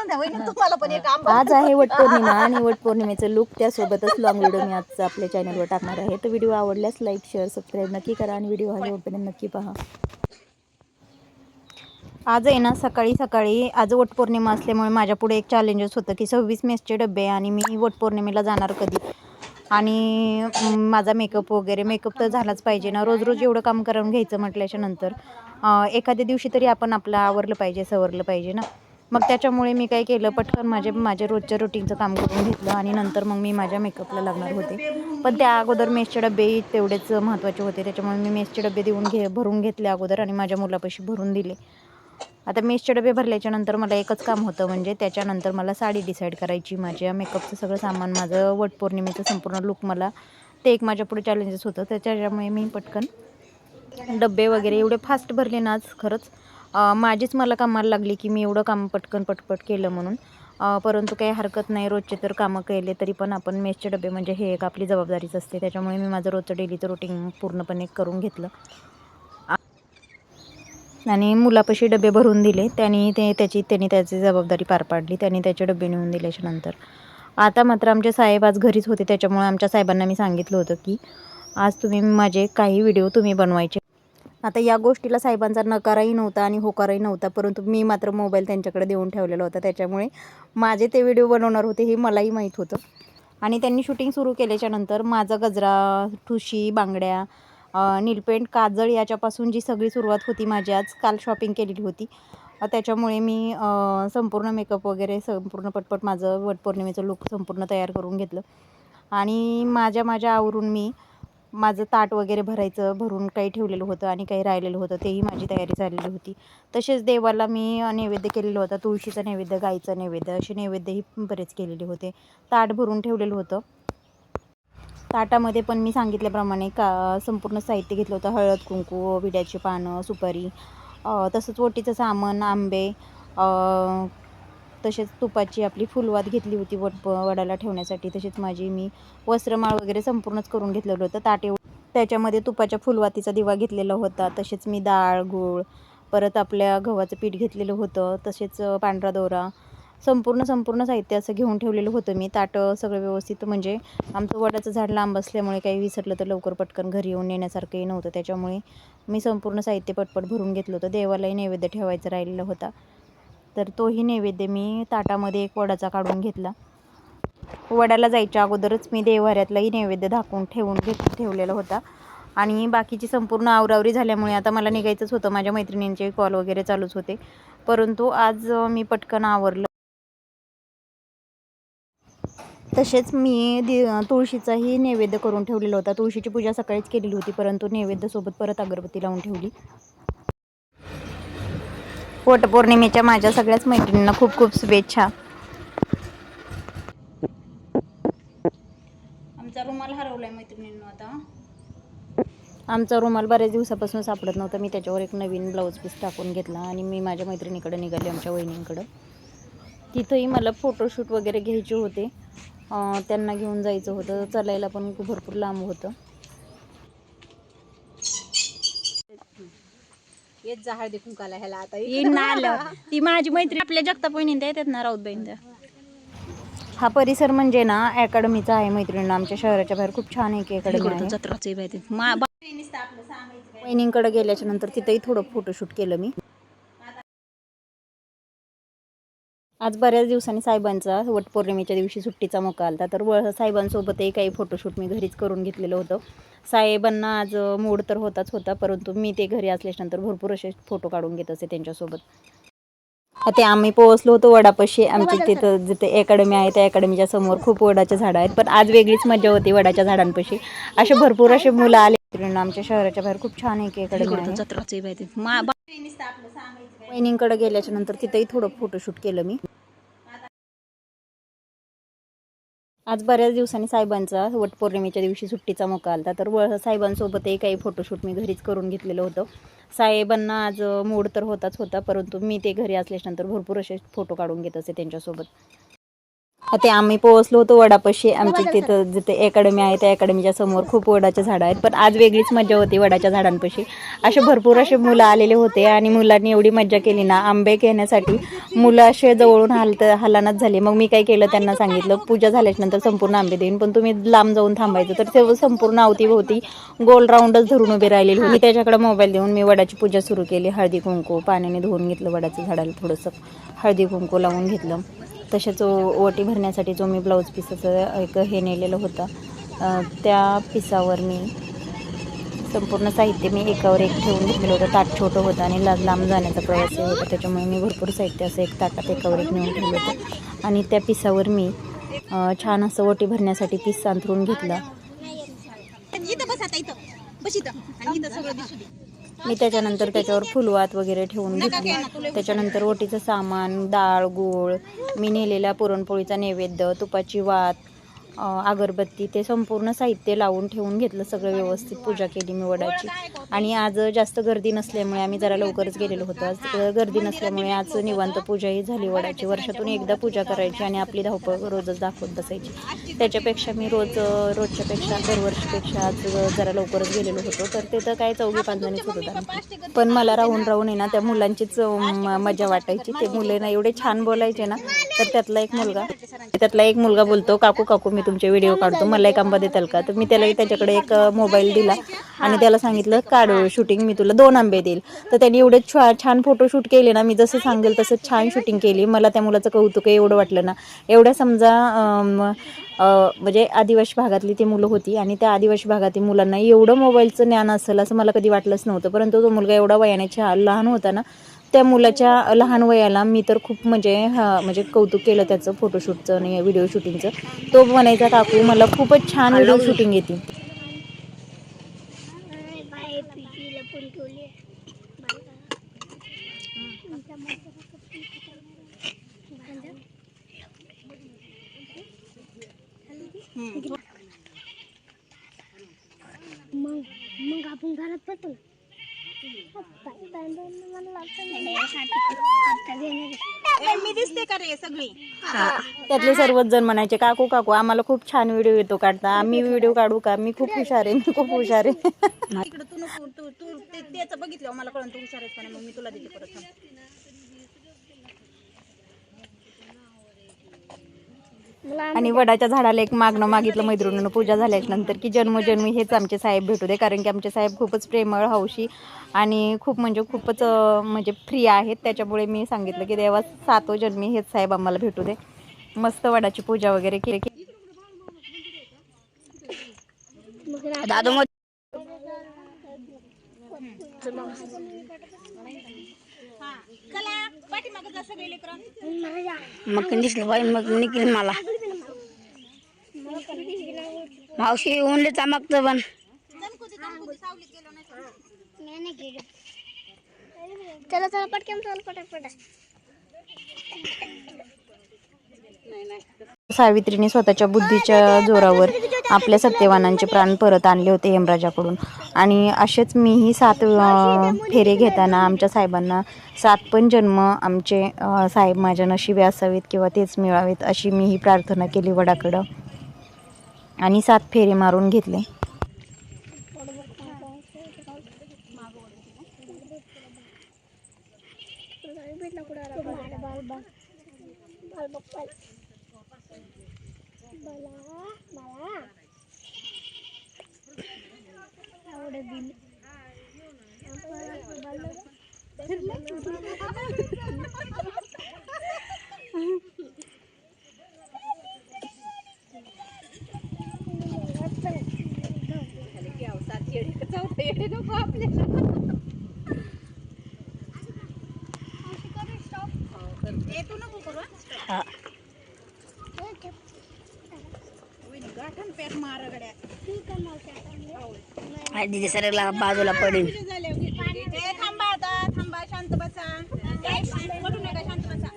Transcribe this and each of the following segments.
तुम्हाला पण एक आंबा आज आहे वटपौर्णिमा आणि वटपौर्णिमेचं लुक त्यासोबतच लॉंग व्हिडिओ मी आजचा आपल्या चॅनलवर टाकणार आहे. तर व्हिडिओ आवडल्यास लाईक शेअर सबस्क्राईब नक्की करा आणि व्हिडिओ हा शेवटपर्यंत नक्की पहा. आज आहे ना सकाळी आज वटपौर्णिमा असल्यामुळे माझ्या पुढे एक चॅलेंजेस होतं की 26 मेसचे डबे आणि मी वटपौर्णिमेला जाणार कधी आणि माझा मेकअप वगैरे मेकअप तर झालाच पाहिजे ना. रोज एवढं काम करून घ्यायचं म्हटल्याच्या नंतर एखाद्या दिवशी तरी आपण आपलं आवरलं पाहिजे सवरलं पाहिजे ना. मग त्याच्यामुळे मी काय केलं पटकन माझ्या रोजच्या रुटीनचं काम करून घेतलं आणि नंतर मग मी माझ्या मेकअपला लागणार होते. पण त्या अगोदर मेसचे डबे तेवढेच महत्त्वाचे होते त्याच्यामुळे मी मेसचे डबे भरून घेतले अगोदर आणि माझ्या मुलापाशी भरून दिले. आता मेसचे डबे भरल्याच्या नंतर मला एकच काम होतं म्हणजे त्याच्यानंतर मला साडी डिसाईड करायची. माझ्या मेकअपचं सगळं सामान माझं वटपौर्णिमेचं संपूर्ण लुक मला ते एक माझ्या पुढे चॅलेंजेस होतं. त्याच्यामुळे मी पटकन डबे वगैरे एवढे फास्ट भरले ना आज खरंच माझीच मला कामाला लागली की मी एवढं काम पटपट केलं म्हणून. परंतु काही हरकत नाही, रोजचे तर कामं केले तरी पण आपण मेसचे डबे म्हणजे हे एक आपली जबाबदारीच असते. त्याच्यामुळे मी माझं रोजचं डेलीचं रुटीन पूर्णपणे करून घेतलं आणि मुलापाशी डबे भरून दिले. त्यांनी त्याची जबाबदारी पार पाडली. त्यांनी त्याचे डबे नेऊन दिल्याच्या नंतर आता मात्र आमचे साहेब आज घरीच होते. त्याच्यामुळे आमच्या साहेबांना मी सांगितलं होतं की आज तुम्ही माझे काही व्हिडिओ तुम्ही बनवायचे. आता या गोष्टीला साहेबांचा नकारही नव्हता आणि होकारही नव्हता, परंतु मी मात्र मोबाईल त्यांच्याकडे देऊन ठेवलेला होता. त्याच्यामुळे माझे ते व्हिडिओ बनवणार होते हे मलाही माहीत होतं. आणि त्यांनी शूटिंग सुरू केल्याच्यानंतर माझा गजरा, ठुशी, बांगड्या, नीलपेंट, काजळ याच्यापासून जी सगळी सुरुवात होती माझी आज काल शॉपिंग केलेली होती. त्याच्यामुळे मी संपूर्ण मेकअप वगैरे संपूर्ण पटपट माझं वटपौर्णिमेचं लुक संपूर्ण तयार करून घेतलं आणि माझ्या आवरून मी माझं ताट वगैरे भरून काही ठेवलेलं होतं आणि काही राहिलेलं होतं तेही माझी तयारी झालेली होती. तसेच देवाला मी नैवेद्य केलेलं होतं, तुळशीचं नैवेद्य, गाईचं नैवेद्य असे नैवेद्यही बरेच केलेले होते. ताट भरून ठेवलेलं होतं. ताटामध्ये पण मी सांगितल्याप्रमाणे संपूर्ण साहित्य घेतलं होतं. हळद, कुंकू, विड्याची पानं, सुपारी, तसंच ओटीचं सामान, आंबे, तसेच तुपाची आपली फुलवात घेतली होती वडाला ठेवण्यासाठी. तसेच मी वस्त्रमाळ वगैरे संपूर्णच करून घेतलेलं होतं. त्याच्यामध्ये तुपाच्या फुलवातीचा दिवा घेतलेला होता. तसेच मी डाळ, गूळ, परत आपल्या गव्हाचं पीठ घेतलेलं होतं. तसेच पांढरा दोरा संपूर्ण साहित्य असं घेऊन ठेवलेलं होतं मी. ताटं सगळं व्यवस्थित म्हणजे आमचं वडाचं झाड लांब असल्यामुळे काही विसरलं तर लवकर पटकन घरी येऊन नेण्यासारखंही नव्हतं. त्याच्यामुळे मी संपूर्ण साहित्य पटपट भरून घेतलं होतं. देवालाही नैवेद्य ठेवायचा राहिलेला होता, तर तोही नैवेद्य मी ताटामध्ये एक वडाचा काढून घेतला. वडाला जायच्या अगोदरच मी देव्हाऱ्यातलाही नैवेद्य झाकून ठेवलेला होता आणि बाकीची संपूर्ण आवरावरी झाल्यामुळे आता मला निघायचंच होतं. माझ्या मैत्रिणींचे कॉल वगैरे चालूच होते, परंतु आज मी पटकन आवरलं. तसेच मी तुळशीचाही नैवेद्य करून ठेवलेला होता. तुळशीची पूजा सकाळीच केलेली होती, परंतु नैवेद्यासोबत परत अगरबत्ती लावून ठेवली. वटपौर्णिमेच्या माझ्या सगळ्याच मैत्रिणींना खूप खूप शुभेच्छा. आमचा रुमाल हरवलाय मैत्रिणींनो. आता आमचा रुमाल बऱ्याच दिवसापासून सापडत नव्हता. मी त्याच्यावर एक नवीन ब्लाऊज पीस टाकून घेतला आणि मी माझ्या मैत्रिणीकडे निघाले, आमच्या वहिनींकडं. तिथंही मला फोटोशूट वगैरे घ्यायचे होते, त्यांना घेऊन जायचं होतं. चालायला पण भरपूर लांब होतं. येत जहाळ देखून काला ह्याला आता ती माझी मैत्रीण आपल्या जगताप वहिनी त्या येतात ना, राऊत बहीण त्या. हा परिसर म्हणजे ना अकॅडमीचा आहे मैत्रिणींना. आमच्या शहराच्या बाहेर खूप छान एक अकॅडमी आहे. वहिनींकडे गेल्याच्या नंतर तिथेही थोडं फोटोशूट केलं मी. आज बऱ्याच दिवसांनी साहेबांचा वटपौर्णिमेच्या दिवशी सुट्टीचा मोका आला, तर साहेबांसोबतही काही फोटोशूट मी घरीच करून घेतलेलं होतं. साहेबांना आज मूड तर होताच होता, परंतु मी ते घरी असल्याच्यानंतर भरपूर असे फोटो काढून घेत असे त्यांच्यासोबत. ते आम्ही पोहोचलो होतो वडापाशी. आमची तिथं जिथे अकॅडमी आहे त्या अकॅडमीच्या समोर खूप वडाचे झाडं आहेत, पण आज वेगळीच मजा होती वडाच्या झाडांपाशी. असे भरपूर असे मुलं आले. आमच्या शहराच्या बाहेर खूप छान एक अकॅडमी आहे. वहिनींकडे गेल्याच्या नंतर तिथेही थोडं फोटोशूट केलं मी. आज बऱ्याच दिवसांनी साहेबांचा वटपौर्णिमेच्या दिवशी सुट्टीचा मोका आला, तर साहेबांसोबतही काही फोटोशूट मी घरीच करून घेतलेलं होतं. साहेबांना आज मूड तर होताच होता, परंतु मी ते घरी असल्याच्यानंतर भरपूर असे फोटो काढून घेत असे त्यांच्यासोबत. ते आम्ही पोहोचलो होतो वडापाशी. आमची तिथं जिथे अकॅडमी आहे त्या अकॅडमीच्या समोर खूप वडाच्या झाडं आहेत. पण आज वेगळीच मजा होती वडाच्या झाडांपाशी. असे भरपूर असे मुलं आलेले होते आणि मुलांनी एवढी मजा केली ना. आंबे घेण्यासाठी मुलं असे जवळून हलानच झाली. मग मी काय केलं, त्यांना सांगितलं पूजा झाल्याच्यानंतर संपूर्ण आंबे देईन, पण तुम्ही लांब जाऊन थांबायचं. तर ते संपूर्ण अवतीभोवती गोल राऊंडच धरून उभे राहिलेली होती. मी त्याच्याकडे मोबाईल देऊन मी वडाची पूजा सुरू केली. हळदी कुंकू पाण्याने धुवून घेतलं, वडाच्या झाडाला थोडंसं हळदी कुंकू लावून घेतलं. तसेच ओटी भरण्यासाठी जो मी ब्लाऊज पिसाचं एक हे नेलेलं होतं, त्या पिसावर मी संपूर्ण साहित्य मी एकावर एक ठेवून घेतलेलं होतं. ताट छोटं होतं आणि लांब जाण्याचा प्रवास होता, त्याच्यामुळे मी भरपूर साहित्य असं एक ताटात एकावर एक नेऊन ठेवलं होतं. आणि त्या पिसावर मी छान असं ओटी भरण्यासाठी पीस अंथरून घेतला. मी त्याच्यानंतर त्याच्यावर फुलवात वगैरे ठेवून घेतली. त्याच्यानंतर ओटीचं सामान, डाळ, गूळ, मी नेलेला पुरणपोळीचा नैवेद्य, तुपाची वात, अगरबत्ती, ते संपूर्ण साहित्य लावून ठेवून घेतलं. सगळं व्यवस्थित पूजा केली मी वडाची. आणि आज जास्त गर्दी नसल्यामुळे आम्ही जरा लवकरच गेलेलो होतो. आज गर्दी नसल्यामुळे आज निवांत पूजाही झाली वडाची. वर्षातून एकदा पूजा करायची आणि आपली धावपळ रोजच दाखवत बसायची. त्याच्यापेक्षा मी रोजच्यापेक्षा दरवर्षीपेक्षा आज जरा लवकरच गेलेलो होतो. तर तिथं काय 4-5 जणीच होतो. पण मला राहून आहे ना त्या मुलांचीच मजा वाटायची. ते मुलं ना एवढे छान बोलायचे ना. तर त्यातला एक मुलगा बोलतो, काकू काकू मी तुमचे व्हिडिओ काढतो, मला एक आंबा देताल का? तर मी त्याच्याकडे एक मोबाईल दिला आणि त्याला सांगितलं काढ शूटिंग, मी तुला 2 आंबे देईल. तर त्यांनी एवढे छान फोटोशूट केले ना. मी जसं सांगेल तसं छान शूटिंग केली. मला त्या मुलाचं कौतुक एवढं वाटलं ना. एवढ्या समजा म्हणजे आदिवासी भागातली ती मुलं होती आणि त्या आदिवासी भागातील मुलांना एवढं मोबाईलचं ज्ञान असेल असं मला कधी वाटलंच नव्हतं. परंतु तो मुलगा एवढा वयाने लहान होता ना. त्या मुलाच्या लहान वयाला मी तर खूप म्हणजे कौतुक केलं त्याचं फोटोशूटचं आणि व्हिडिओ शूटिंगचं. तो म्हणायचा काकू मला खूपच छान व्हिडिओ शूटिंग येते. मग आपण घरात पटू. मी दिसते का रे सगळी? त्यातले सर्वच जण म्हणायचे काकू काकू आम्हाला खूप छान व्हिडिओ येतो काढता, आम्ही व्हिडिओ काढू का? मी खूप हुशार आहे, मी खूप हुशार आहे. इकडे तू नको, तू त्याचं बघितलं मला कळलं तू हुशार आहेस का नाही. मग मी तुला देते परत. आणि वडाच्या झाडाला एक मागणं मागितलं मैत्रिणीनं पूजा झाल्याच्या नंतर की जन्मोजन्मी हेच आमचे साहेब भेटू दे. कारण की आमचे साहेब खूपच प्रेमळ, हौशी आणि खूपच फ्री आहेत. त्याच्यामुळे मी सांगितलं की देवा 7 जन्मी हेच साहेब आम्हाला भेटू दे. मस्त वडाची पूजा वगैरे केली. मग दिसलं बाई, मग निघेल मला मावशी ऊनले चमकतं पण चला चला पटकन चला पटापट. सावित्रीने स्वतःच्या बुद्धीच्या जोरावर आपल्या सत्यवानांचे प्राण परत आणले होते यमराजाकडून. आणि असेच मीही 7 फेरे घेताना आमच्या साहेबांना 7 पण जन्म आमचे साहेब माझ्या नशिबी असावेत किंवा तेच मिळावेत अशी मीही प्रार्थना केली वडाकडं आणि 7 फेरे मारून घेतले. आधी सरला बाजूला पडेल. थांबा आता, थांबा, शांत बसा. शांत बसा.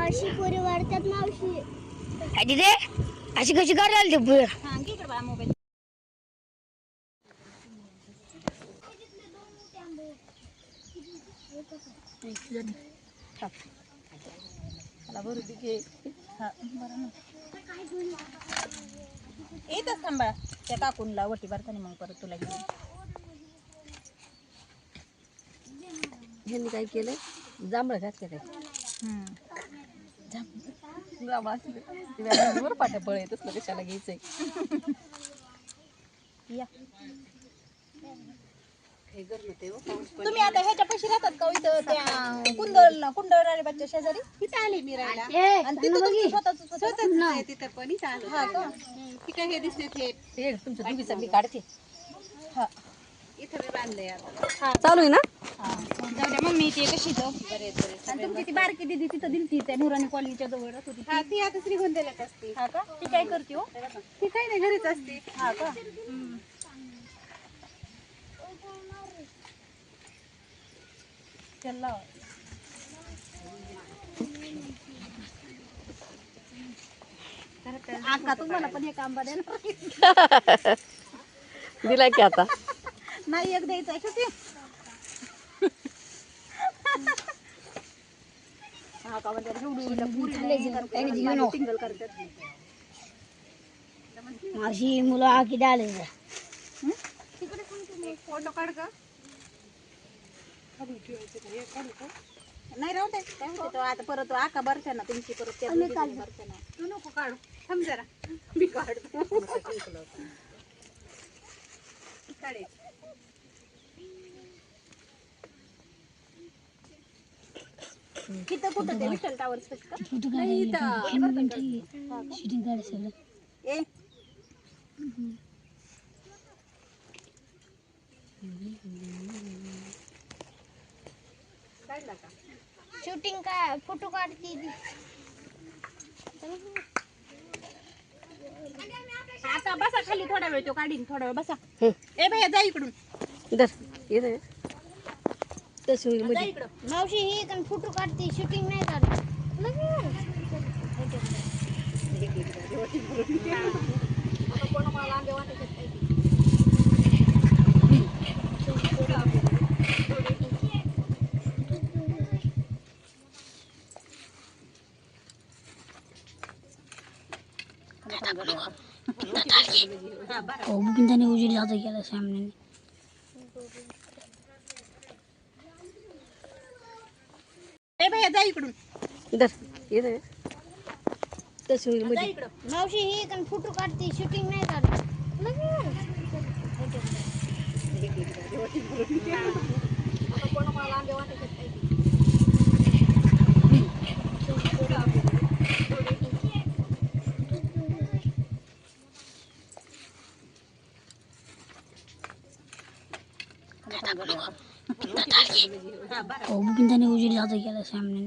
अशी पोरी वाढतात मावशी. आधी दे अशी कशी करायला ते पुढे. हा घे इकडे बाळा मोबाईल. मला भरू दे. येतच थांबा त्या काकूनला वटी भरताना मग परत तुला घेऊन. ह्यांनी काय केलं जांभळं घातलं काय जांभळं पाट्या बळ येतच ना कशाला घ्यायचंय. या हे गरम होते हो पाऊस पण. तुम्ही आता ह्याच्या पैसे राहतात का हो इथं त्या कुंडळ राळेबाच्या शेजारी? तिथं आले मी राहायला. आणि तिथं तुमचं स्वतःच आहे तिथं पण इथं आलो. हा का? ती काय हे दिसते हे तुमचं दुगीचं मी काढते. हा इथं मी बांधलंय आता. हा चालू आहे ना. जाऊ द्या मम्मी ते कशी आणि तुमची ती बारकी दिदी तिथं दिलती त्या नुराणी कॉलेजच्या जवळच होती हा ती आता श्रीगोंद्यालाच असते. हा का? ती काय करते हो? ती काही नाही घरीच असते. हा का? त्याला लावा. आका तुम्हाला पण एक आंबा देणार दिला की आता. नाही एक द्यायचा आहे किती? हा का म्हणजे सिंगल करतात. माझी मुलं आकी डाले फोटो काढ ग. नाही राहू दे काय होते तो आता परत आका भरते ना तुमची परत त्या दोघीजणी भरते ना. तू नको काढू थांब जरा मी काढतो. काढे. तिथं कुठं ते विठ्ठल टावर्स का? नाही इथं. शूटिंग काढायचं ए काढला का. शूटिंग काय फोटो काढते ती. आता बसा खाली थोडा वेळ तो काढीन थोडा वेळ बसा. ए भैया जा इकडून दर इथं तसं होईल जा मध्ये. इकडं. मावशी ही पण फोटो काढते शूटिंग नाही काढत. बुकिंग त्याने उजेड जाता गेला सामने. ए भैया जा इकडून दर इथं तसं होईल जा मध्ये. इकडं. मावशी ही पण फोटो काढते शूटिंग नाही काढत. बुकिंग त्याने उजेड जाता गेला सामने.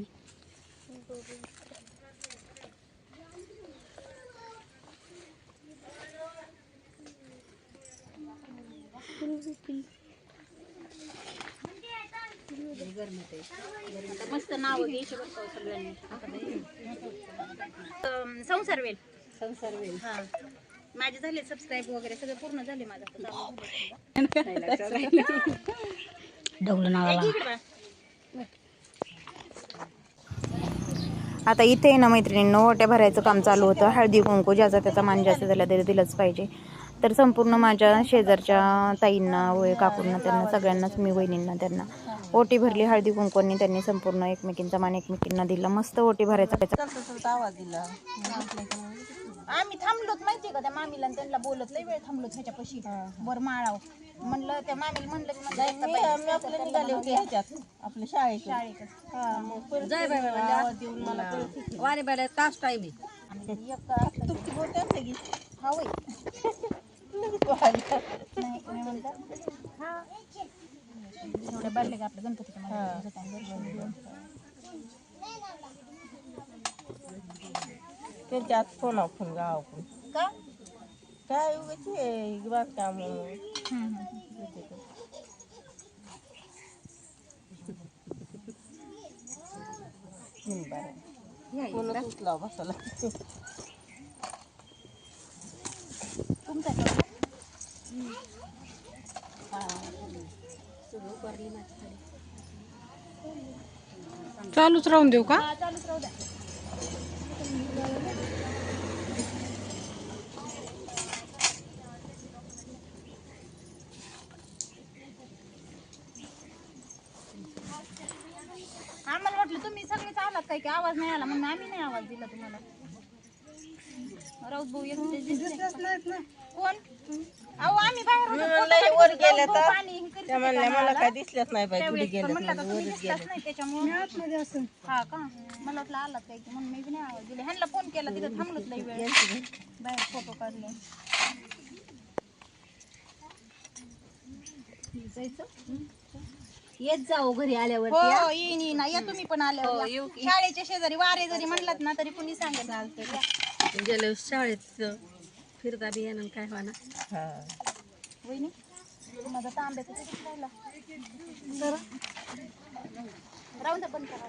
आता मस्त नाव घ्यायचे बरं का सगळ्यांनी. संसार वेल. संसार वेल. हा माझे झाले सबस्क्राईब वगैरे सगळं पूर्ण झाले माझं. ढवलं नावाला. आता इथे ना मैत्रिणींनो ओट्या भरायचं काम चालू होतं. हळदी कुंकू ज्याचा त्याचा मान जास्त झाला तरी दिलंच पाहिजे. तर संपूर्ण माझ्या शेजारच्या ताईंना व काकूंना त्यांना सगळ्यांनाच मी वहिनींना त्यांना ओटी भरली हळदी कुंकूंनी. त्यांनी संपूर्ण एकमेकींचा मान एकमेकींना दिला. मस्त ओटी भरायचा आवाज दिला. आम्ही थांबलोत माहितीये का त्या मामीला आणि त्यांना बोलत लय वेळ थांबलोत ह्याच्यापाशी वर माळाव म्हणलं त्या मामीला म्हणलं की म्हणलं आपलं निघाले होते ह्याच्यात आपल्या शाळेत जय बाय वारे बायला तास टाइम आहे. तुमची बोट आहे की हा वय नाही मी म्हणलं हा एवढ्या बारले का आपल्या गणपतीच्या त्यांच्या आज फोन फोन गाव का काय उगाच बागकाम. फोनच उचला बसायला. तुमचा चालूच राहून देऊ का. चालूच राहू द्या. काय की आवाज नाही आला म्हणून आम्ही नाही आवाज दिला तुम्हाला. राऊत भाऊ एकटे दिसलेच नाहीत ना. कोण? अहो आम्ही बाहेर होतो, वर गेले तर त्या म्हणल्या मला काय दिसलंच नाही बाई कुठे गेले. म्हणलं तर तुम्ही दिसलाच नाही त्याच्यामुळे आतमध्ये असेल. हा का मला वाटलं आलात काय की म्हणून मी बी नाही आवाज दिला. ह्यांना फोन केला तिथं थांबलोच लई वेळ बाहेर फोटो काढले. येत जाऊ घरी आल्यावर. हो येईन ना या तुम्ही पण आल्यावर या. शाळेच्या शेजारी वारे जरी म्हणलात ना तरी कुणी सांगेल. चालतं गेल्या शाळेत फिरता बियाणं काय होणार. वहिनी माझा तांब्याचा तिकीट राहिला राहून द्या पण करा.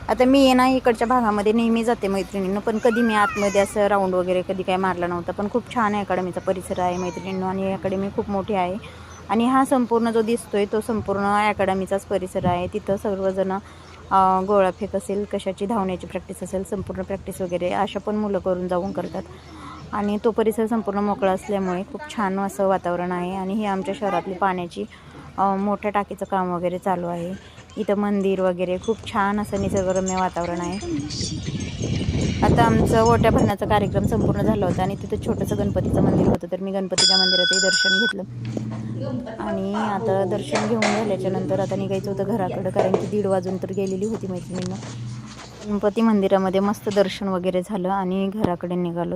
आता मी ना इकडच्या भागामध्ये नेहमी जाते मैत्रिणींनो, पण कधी मी आतमध्ये असं राऊंड वगैरे कधी काय मारला नव्हता. पण खूप छान आहे अकॅडमीचा परिसर आहे मैत्रिणींनो, आणि अकॅडमी खूप मोठी आहे. आणि हा संपूर्ण जो दिसतोय तो संपूर्ण अकॅडमीचाच परिसर आहे. तिथं सर्वजण गोळाफेक असेल, कशाची धावण्याची प्रॅक्टिस असेल, संपूर्ण प्रॅक्टिस वगैरे अशा पण मुलं करून जाऊन करतात. आणि तो परिसर संपूर्ण मोकळा असल्यामुळे खूप छान असं वातावरण आहे. आणि ही आमच्या शहरातली पाण्याची मोठ्या टाकीचं काम वगैरे चालू आहे. इथं मंदिर वगैरे खूप छान असं निसर्गरम्य वातावरण आहे. आता आमचं ओट्या भरण्याचा कार्यक्रम संपूर्ण झाला होता आणि तिथं छोटंसं गणपतीचं मंदिर होतं, तर मी गणपतीच्या मंदिरातही दर्शन घेतलं. आणि आता दर्शन घेऊन झाल्याच्या नंतर आता निघायचं होतं घराकडं, कारण की 1:30 वाजून तर गेलेली होती मैत्रिणींना. गणपती मंदिरामध्ये मस्त दर्शन वगैरे झालं आणि घराकडे निघालो.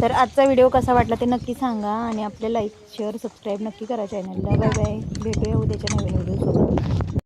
तर आजचा व्हिडिओ कसा वाटला ते नक्की सांगा आणि आपल्या लाईक शेअर सबस्क्राईब नक्की करा चॅनलला. बाय बाय, भेटूया उद्याच्या नवीन व्हिडिओ सोबत.